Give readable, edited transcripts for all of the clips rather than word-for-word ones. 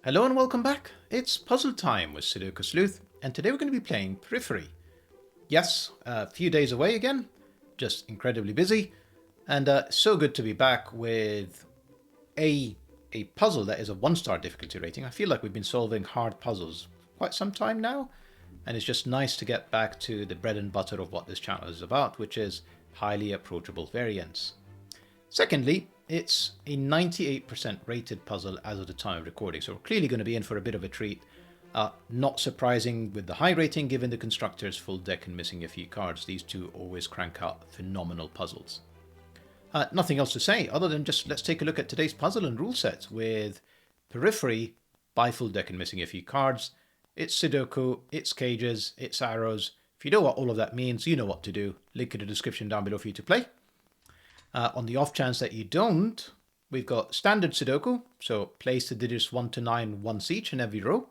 Hello and welcome back. It's puzzle time with Sudoku Sleuth, and today we're going to be playing Periphery. Yes, a few days away again, just incredibly busy, and so good to be back with a puzzle that is a 1-star difficulty rating. I feel like we've been solving hard puzzles quite some time now, and it's just nice to get back to the bread and butter of what this channel is about, which is highly approachable variants. Secondly, it's a 98% rated puzzle as of the time of recording, so we're clearly going to be in for a bit of a treat. Not surprising with the high rating given the constructor's full deck and missing a few cards. These two always crank out phenomenal puzzles. Nothing else to say other than just let's take a look at today's puzzle and rule set with Periphery by full deck and missing a few cards. It's Sudoku, it's cages, it's arrows. If you know what all of that means, you know what to do. Link in the description down below for you to play. On the off chance that you don't, we've got standard Sudoku, so place the digits 1 to 9 once each in every row,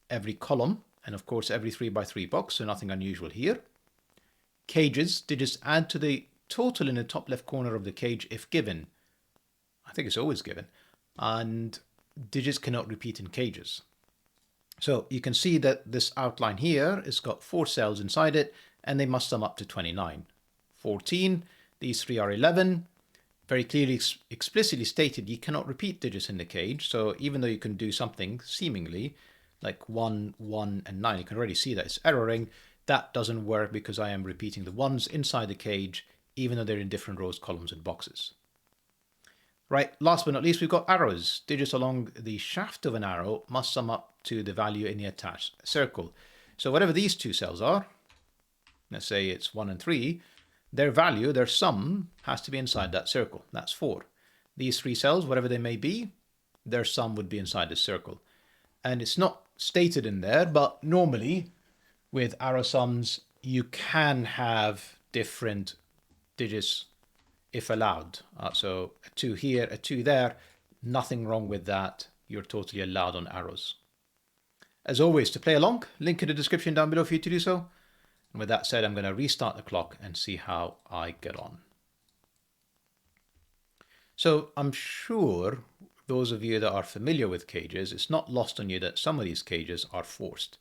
every column, and of course every 3x3 box, so nothing unusual here. Cages, digits add to the total in the top left corner of the cage if given. I think it's always given. And digits cannot repeat in cages. So you can see that this outline here has got 4 cells inside it, and they must sum up to 29. 14. These 3 are 11. Very clearly, explicitly stated, you cannot repeat digits in the cage. So even though you can do something seemingly like 1, 1, and 9, you can already see that it's erroring. That doesn't work because I am repeating the ones inside the cage, even though they're in different rows, columns, and boxes. Right, last but not least, we've got arrows. Digits along the shaft of an arrow must sum up to the value in the attached circle. So whatever these 2 cells are, let's say it's 1 and 3, their value, their sum, has to be inside that circle. That's 4. These 3 cells, whatever they may be, their sum would be inside the circle. And it's not stated in there, but normally with arrow sums, you can have different digits if allowed. So a 2 here, a 2 there, nothing wrong with that. You're totally allowed on arrows. As always, to play along, link in the description down below for you to do so. And with that said, I'm going to restart the clock and see how I get on. So I'm sure those of you that are familiar with cages, it's not lost on you that some of these cages are forced.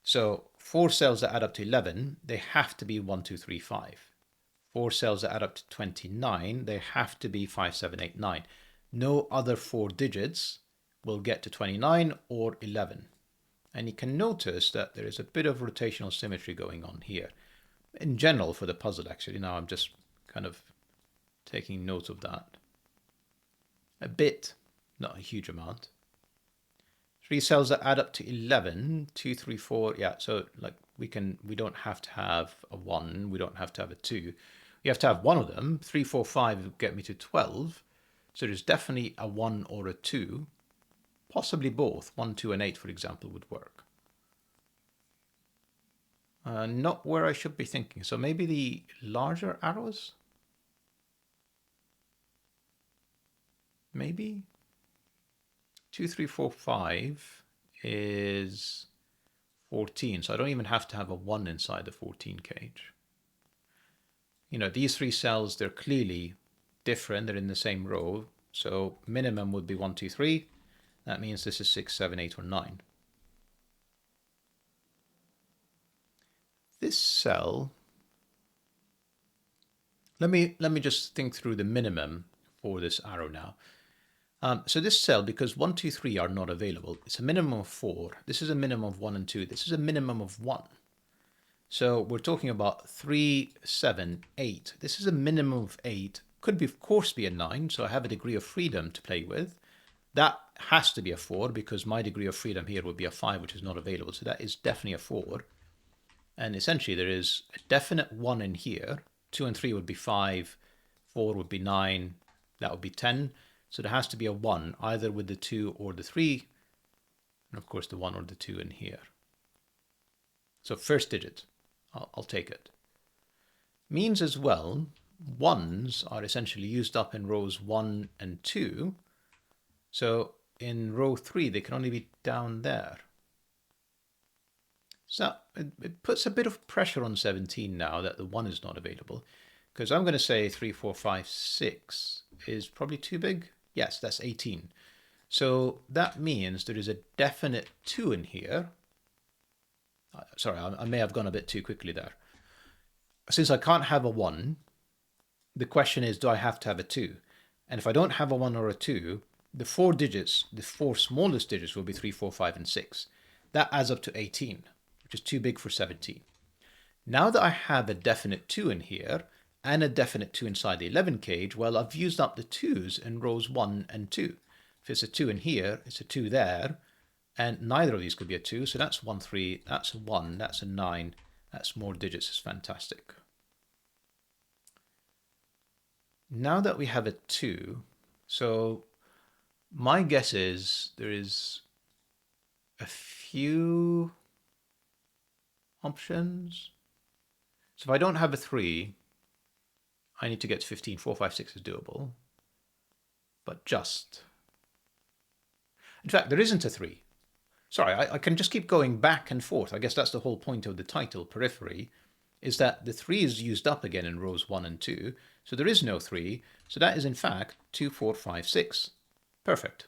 So 4 cells that add up to 11, they have to be 1, 2, 3, 5. 4 cells that add up to 29, they have to be 5, 7, 8, 9. No other 4 digits will get to 29 or 11. And you can notice that there is a bit of rotational symmetry going on here. In general for the puzzle actually, now I'm just kind of taking note of that. A bit, not a huge amount. 3 cells that add up to 11, 2, 3, 4, yeah, so like we don't have to have a 1, we don't have to have a 2. You have to have one of them. 3, 4, 5 would get me to 12. So there's definitely a 1 or a 2. Possibly both, 1, 2, and 8, for example, would work. Not where I should be thinking. So maybe the larger arrows? Maybe? 2, 3, 4, 5 is 14. So I don't even have to have a 1 inside the 14 cage. You know, these 3 cells, they're clearly different. They're in the same row. So minimum would be 1, 2, 3. That means this is 6, 7, 8, or 9. This cell, let me just think through the minimum for this arrow now. So this cell, because 1, 2, 3 are not available, it's a minimum of 4. This is a minimum of 1 and 2. This is a minimum of 1. So we're talking about 3, 7, 8. This is a minimum of 8. Could be, of course, be a 9, so I have a degree of freedom to play with. That has to be a 4 because my degree of freedom here would be a 5, which is not available. So that is definitely a 4. And essentially there is a definite 1 in here. 2 and 3 would be 5. 4 would be 9. That would be 10. So there has to be a 1 either with the 2 or the 3. And of course the 1 or the 2 in here. So first digit, I'll take it. Means as well, 1s are essentially used up in rows 1 and 2. So in row 3, they can only be down there. So it puts a bit of pressure on 17 now that the 1 is not available. Because I'm going to say 3, 4, 5, 6 is probably too big. Yes, that's 18. So that means there is a definite 2 in here. Sorry, I may have gone a bit too quickly there. Since I can't have a 1, the question is, do I have to have a 2? And if I don't have a 1 or a 2, the 4 digits, the 4 smallest digits will be 3, 4, 5, and 6. That adds up to 18, which is too big for 17. Now that I have a definite 2 in here, and a definite 2 inside the 11 cage, well, I've used up the 2's in rows 1 and 2. If it's a 2 in here, it's a 2 there, and neither of these could be a 2, so that's 1, 3, that's a 1, that's a 9, that's more digits, is fantastic. Now that we have a 2, so my guess is there is a few options. So if I don't have a 3, I need to get to 15. 4, 5, 6 is doable. But just. In fact, there isn't a 3. Sorry, I can just keep going back and forth. I guess that's the whole point of the title, Periphery, is that the 3 is used up again in rows 1 and 2. So there is no 3. So that is in fact 2, 4, 5, 6. Perfect.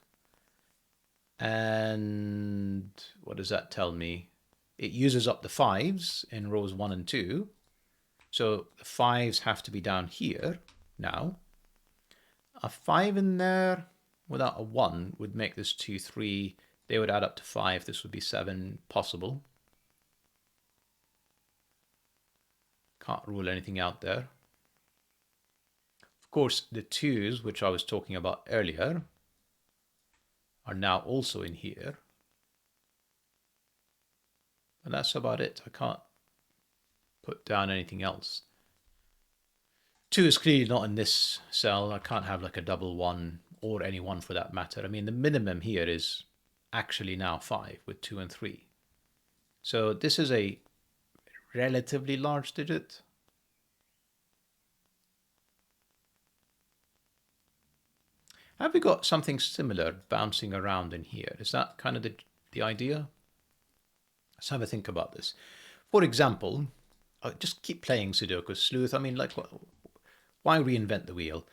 And what does that tell me? It uses up the 5s in rows 1 and 2. So the 5s have to be down here now. A 5 in there without a 1 would make this 2, 3. They would add up to 5. This would be 7 possible. Can't rule anything out there. Of course, the 2's, which I was talking about earlier, are now also in here. And that's about it. I can't put down anything else. 2 is clearly not in this cell. I can't have like a double 1 or any 1 for that matter. I mean, the minimum here is actually now 5 with 2 and 3. So this is a relatively large digit. Have we got something similar bouncing around in here? Is that kind of the idea? Let's have a think about this. For example, just keep playing Sudoku Sleuth. I mean, like, why reinvent the wheel?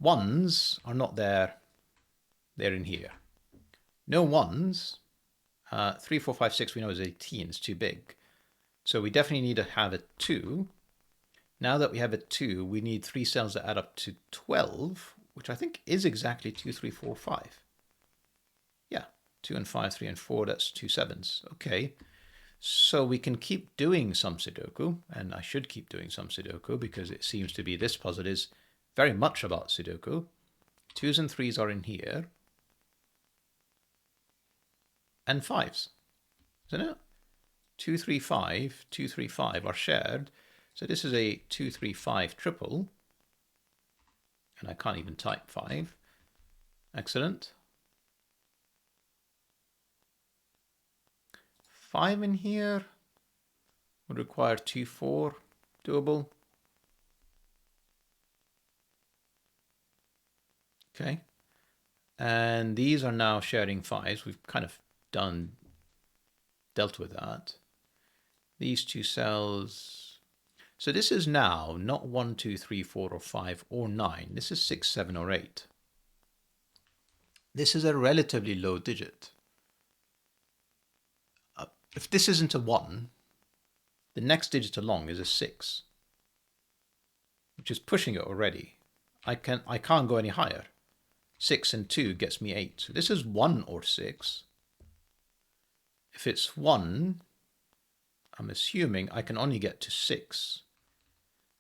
1s are not there. They're in here. No 1s. 3, 4, 5, 6 we know is 18. It's too big. So we definitely need to have a 2. Now that we have a 2, we need 3 cells that add up to 12, which I think is exactly 2, 3, 4, 5. Yeah, 2 and 5, 3 and 4, that's 2 7s. Okay. So we can keep doing some Sudoku, and I should keep doing some Sudoku because it seems to be this puzzle is very much about Sudoku. 2s and 3s are in here. And 5s, isn't it? 2, 3, 5, 2, 3, 5 are shared. So this is a 2, 3, 5 triple. And I can't even type 5. Excellent. 5 in here would require 2, 4, doable. Okay. And these are now sharing 5s. We've kind of dealt with that. These 2 cells. So this is now not 1, 2, 3, 4, or 5, or 9. This is 6, 7, or 8. This is a relatively low digit. If this isn't a 1, the next digit along is a 6, which is pushing it already. I can't go any higher. 6 and 2 gets me 8. So this is 1 or 6. If it's 1, I'm assuming I can only get to 6.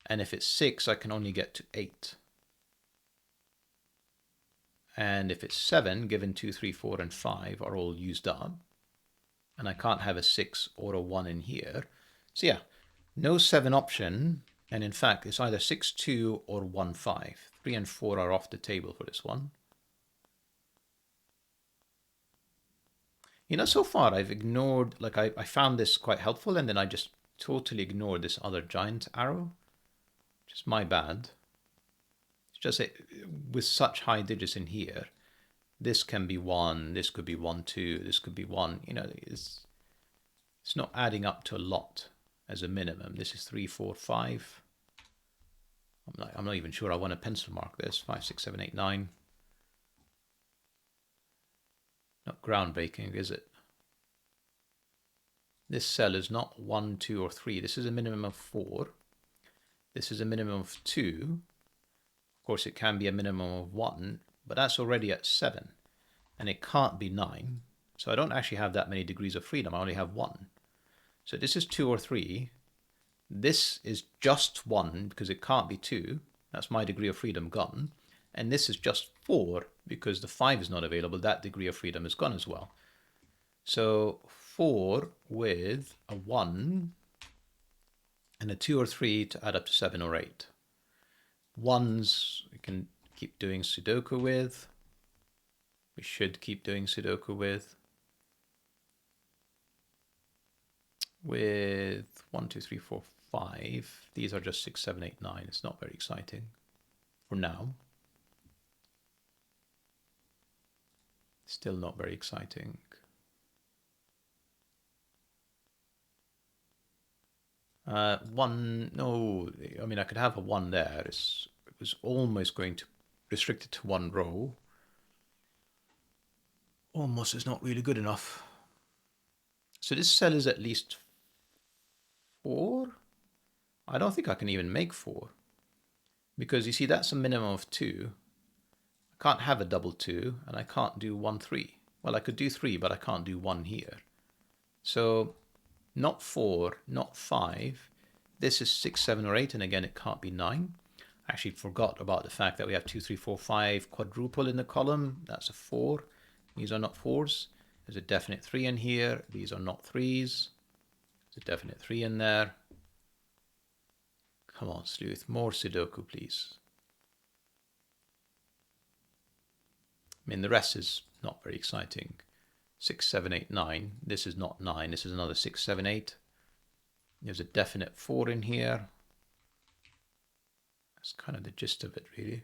And if it's 6, I can only get to 8. And if it's 7, given 2, 3, 4, and 5 are all used up, and I can't have a 6 or a 1 in here. So yeah, no 7 option, and in fact, it's either 6, 2 or 1, 5. 3 and 4 are off the table for this one. You know, so far I've ignored, like I found this quite helpful, and then I just totally ignored this other giant arrow. Just my bad. It's just with such high digits in here, this can be 1, this could be 1, 2, this could be 1. You know, it's not adding up to a lot as a minimum. This is 3, 4, 5. I'm not even sure I want to pencil mark this. 5, 6, 7, 8, 9. Not groundbreaking, is it? This cell is not 1, 2, or 3. This is a minimum of 4. This is a minimum of 2. Of course, it can be a minimum of 1, but that's already at 7. And it can't be 9. So I don't actually have that many degrees of freedom. I only have 1. So this is 2 or 3. This is just 1 because it can't be 2. That's my degree of freedom gone. And this is just 4 because the 5 is not available. That degree of freedom is gone as well. So 4 with a 1 and a 2 or 3 to add up to 7 or 8. 1s we can keep doing Sudoku with. We should keep doing Sudoku with. With 1, 2, 3, 4, 5. These are just 6, 7, 8, 9. It's not very exciting for now. Still not very exciting. One, no, I mean, I could have a 1 there. It was almost going to restrict it to 1 row. Almost is not really good enough. So this cell is at least 4. I don't think I can even make 4. Because you see, that's a minimum of 2. I can't have a double 2, and I can't do 1, 3. Well, I could do 3, but I can't do 1 here. So not 4, not 5. This is 6, 7, or 8, and again, it can't be 9. I actually forgot about the fact that we have 2, 3, 4, 5 quadruple in the column. That's a 4. These are not 4s. There's a definite 3 in here. These are not 3s. There's a definite 3 in there. Come on, Sleuth. More Sudoku, please. I mean, the rest is not very exciting. 6, 7, 8, 9. This is not 9. This is another 6, 7, 8. There's a definite 4 in here. That's kind of the gist of it, really.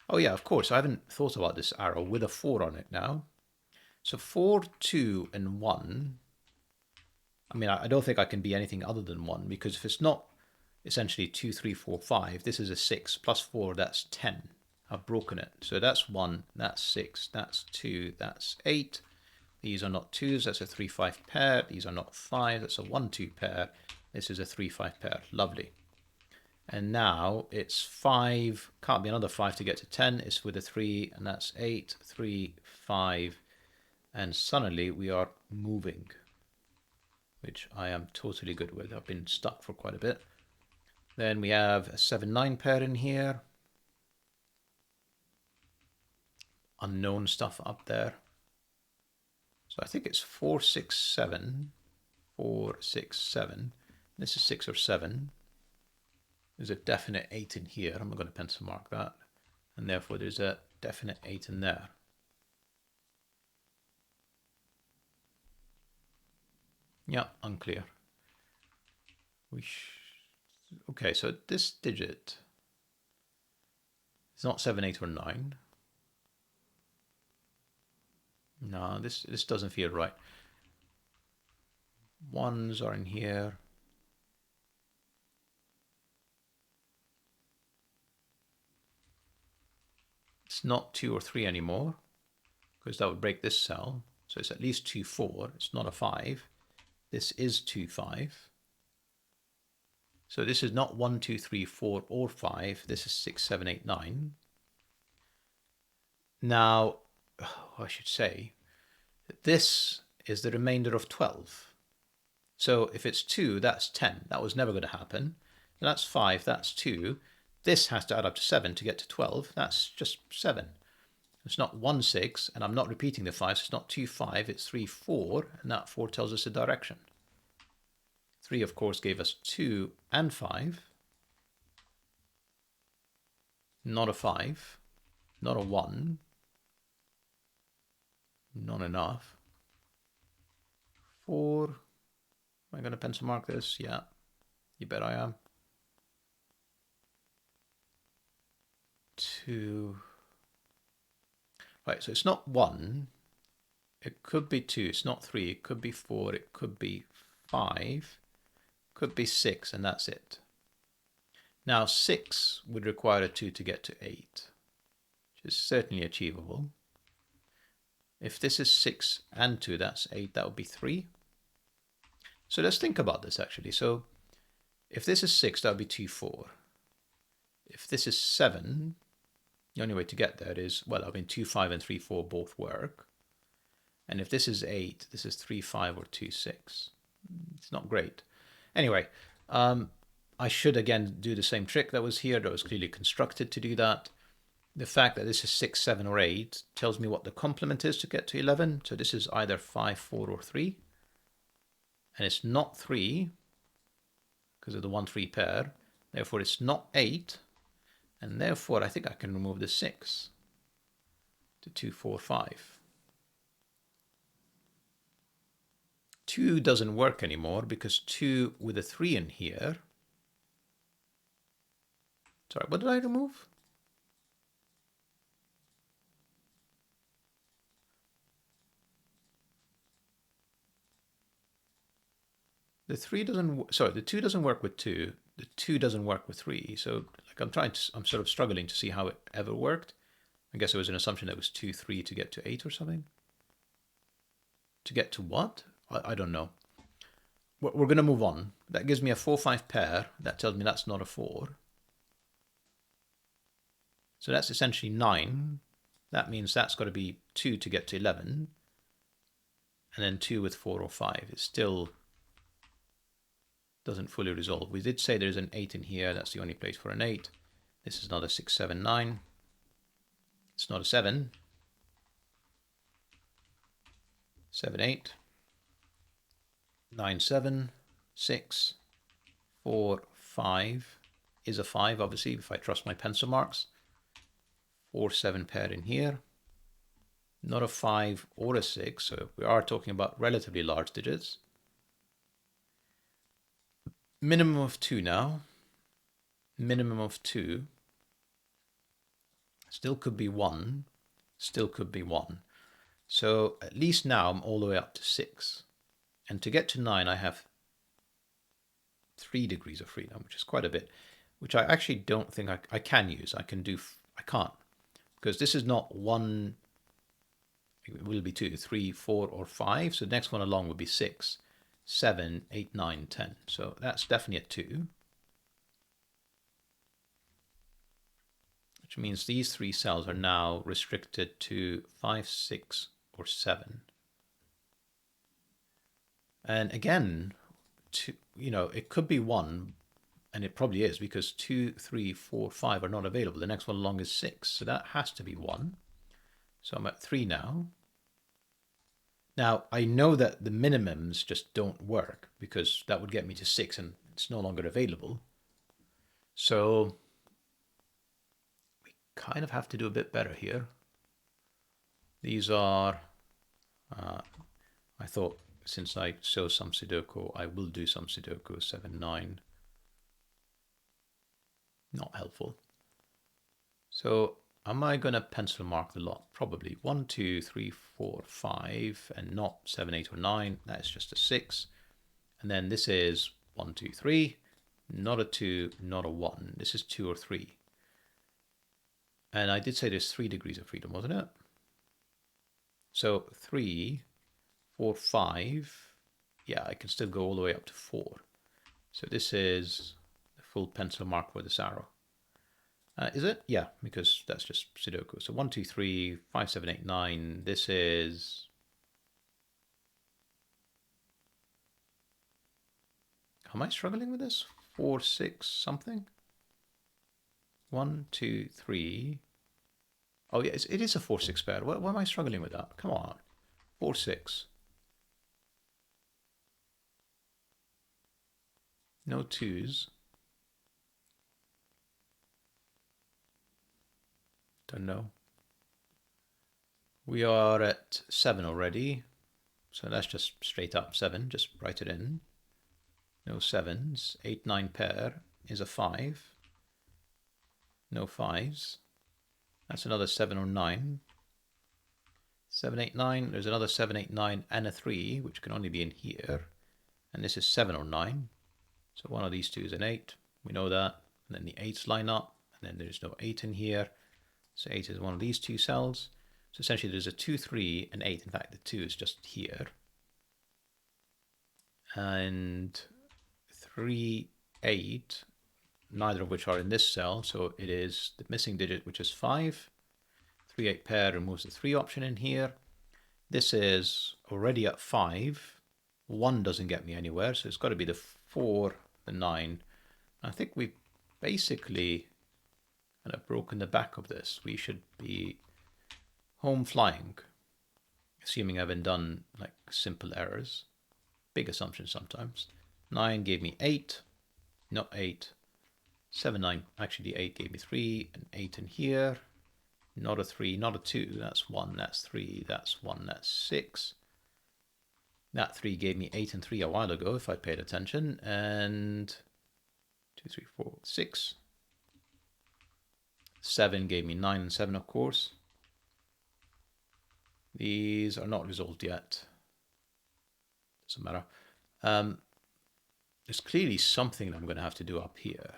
Oh yeah, of course, I haven't thought about this arrow with a 4 on it now. So 4, 2, and 1. I mean, I don't think I can be anything other than 1, because if it's not essentially 2, 3, 4, 5, this is a 6 plus 4, that's 10. I've broken it. So that's 1, that's 6, that's 2, that's 8. These are not 2s, that's a 3, 5 pair. These are not 5, that's a 1, 2 pair. This is a 3, 5 pair. Lovely. And now it's 5, can't be another 5 to get to 10. It's with a 3, and that's 8, 3, 5. And suddenly we are moving, which I am totally good with. I've been stuck for quite a bit. Then we have a 7, 9 pair in here. Unknown stuff up there. So I think it's 4, 6, 7. 4, 6, 7. This is 6 or 7. There's a definite 8 in here. I'm not going to pencil mark that. And therefore there's a definite 8 in there. Yeah, unclear. Okay, so this digit is not 7, 8, or 9. No, this doesn't feel right. 1s are in here. It's not 2 or 3 anymore, because that would break this cell. So it's at least 2, 4. It's not a 5. This is 2, 5. So this is not 1, 2, 3, 4, or 5. This is 6, 7, 8, 9. Now, I should say, this is the remainder of 12. So if it's 2, that's 10. That was never going to happen. That's 5, that's 2. This has to add up to 7 to get to 12. That's just 7. It's not 1, 6, and I'm not repeating the 5, so it's not 2, 5, it's 3, 4, and that 4 tells us the direction. 3, of course, gave us 2 and 5. Not a 5. Not a 1. Not enough. 4. Am I going to pencil mark this? Yeah. You bet I am. 2. Right, so it's not 1. It could be 2. It's not 3. It could be 4. It could be 5. Could be 6, and that's it. Now 6 would require a 2 to get to 8, which is certainly achievable. If this is 6 and 2, that's 8, that would be 3. So let's think about this actually. So if this is 6, that would be 2, 4. If this is 7, the only way to get there is, well, I mean 2, 5 and 3, 4 both work. And if this is 8, this is 3, 5 or 2, 6. It's not great. Anyway, I should again do the same trick that was here. That was clearly constructed to do that. The fact that this is 6, 7 or 8 tells me what the complement is to get to 11. So this is either 5, 4 or 3. And it's not 3 because of the 1, 3 pair. Therefore, it's not 8. And therefore, I think I can remove the 6 to 2, 4, 5. 2 doesn't work anymore because 2 with a 3 in here. Sorry, what did I remove? The 3 doesn't, sorry, the 2 doesn't work with 2. The 2 doesn't work with 3. So like I'm sort of struggling to see how it ever worked. I guess it was an assumption that it was 2, 3 to get to 8 or something. To get to what? I don't know. We're going to move on. That gives me a 4, 5 pair. That tells me that's not a 4. So that's essentially 9. That means that's got to be 2 to get to 11. And then 2 with 4 or 5. It still doesn't fully resolve. We did say there's an 8 in here. That's the only place for an 8. This is not a 6, 7, 9. It's not a 7. 7, 8. 9, 7. 6. 4, 5 is a 5, obviously, if I trust my pencil marks. 4, 7 pair in here. Not a 5 or a 6, so we are talking about relatively large digits. Minimum of 2 now. Minimum of 2. Still could be 1. Still could be 1. So at least now I'm all the way up to 6. And to get to 9, I have 3 degrees of freedom, which is quite a bit, which I actually don't think I can use. I can't. Because this is not 1, it will be 2, 3, 4, or 5. So the next one along would be 6, 7, 8, 9, 10. So that's definitely a 2. Which means these 3 cells are now restricted to 5, 6, or 7. And again, it could be 1, and it probably is because 2, 3, 4, 5 are not available. The next one along is 6, so that has to be 1. So I'm at 3 now. Now, I know that the minimums just don't work because that would get me to 6 and it's no longer available. So we kind of have to do a bit better here. These are, I thought since I show some Sudoku, I will do some Sudoku. 7, 9. Not helpful. So am I going to pencil mark the lot? Probably 1, 2, 3, 4, 5, and not 7, 8, or 9. That's just a 6. And then this is 1, 2, 3. Not a 2, not a 1. This is 2 or 3. And I did say there's 3 degrees of freedom, wasn't it? So 3, 4, 5. Yeah, I can still go all the way up to 4. So this is the full pencil mark for this arrow. Is it? Yeah, because that's just Sudoku. So 1, 2, 3, 5, 7, 8, 9. This is... Am I struggling with this? 4, 6, something? 1, 2, 3. Oh, yeah, it is a 4, 6 pair. Why am I struggling with that? Come on. 4, 6. No 2s. Don't know. We are at 7 already. So that's just straight up 7. Just write it in. No 7s. 8, 9 pair is a 5. No 5s. That's another 7 or 9. 7, 8, 9. There's another 7, 8, 9 and a 3, which can only be in here. And this is 7 or 9. So one of these two is an 8. We know that. And then the 8s line up. And then there's no 8 in here. So 8 is one of these 2 cells. So essentially there's a 2, 3, and 8. In fact, the 2 is just here. And 3, 8, neither of which are in this cell. So it is the missing digit, which is 5. 3, 8 pair removes the 3 option in here. This is already at 5. 1 doesn't get me anywhere, so it's got to be the 4, the 9. I think we've basically kind of broken the back of this. We should be home flying, assuming I haven't done like simple errors. Big assumptions sometimes. 9 gave me 8, not 8. 7, 9, actually the 8 gave me 3, and 8 in here. Not a 3, not a 2, that's 1, that's 3, that's 1, that's 6. That 3 gave me 8 and 3 a while ago, if I paid attention, and 2, 3, 4, 6. 7 gave me 9 and 7, of course. These are not resolved yet. Doesn't matter. There's clearly something that I'm going to have to do up here.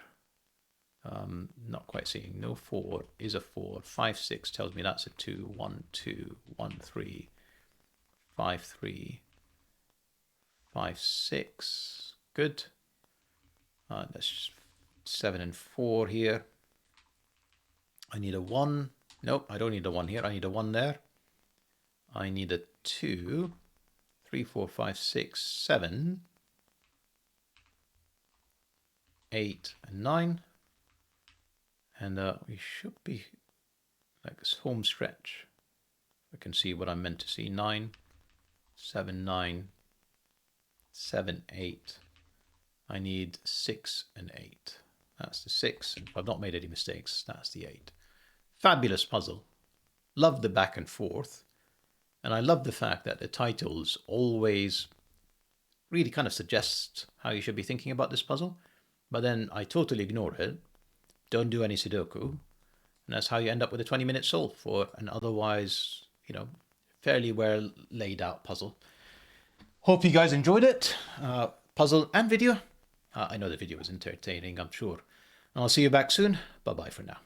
Not quite seeing. No 4 is a 4. 5, 6 tells me that's a 2. 1, 2, 1, 3, 5, 3, 5, 6. Good. That's 7 and 4 here. I need a 1. Nope, I don't need a 1 here. I need a 1 there. I need a 2. 3, 4, 5, 6, 7. 8 and 9. And we should be like this home stretch. I can see what I'm meant to see. 9, 7, 9, 7, 8. I need 6 and 8. That's the 6. And if I've not made any mistakes, that's the 8. Fabulous puzzle. Love the back and forth. And I love the fact that the titles always really kind of suggest how you should be thinking about this puzzle. But then I totally ignore it. Don't do any Sudoku. And that's how you end up with a 20-minute solve for an otherwise, fairly well laid out puzzle. Hope you guys enjoyed it. Puzzle and video. I know the video was entertaining, I'm sure. And I'll see you back soon. Bye-bye for now.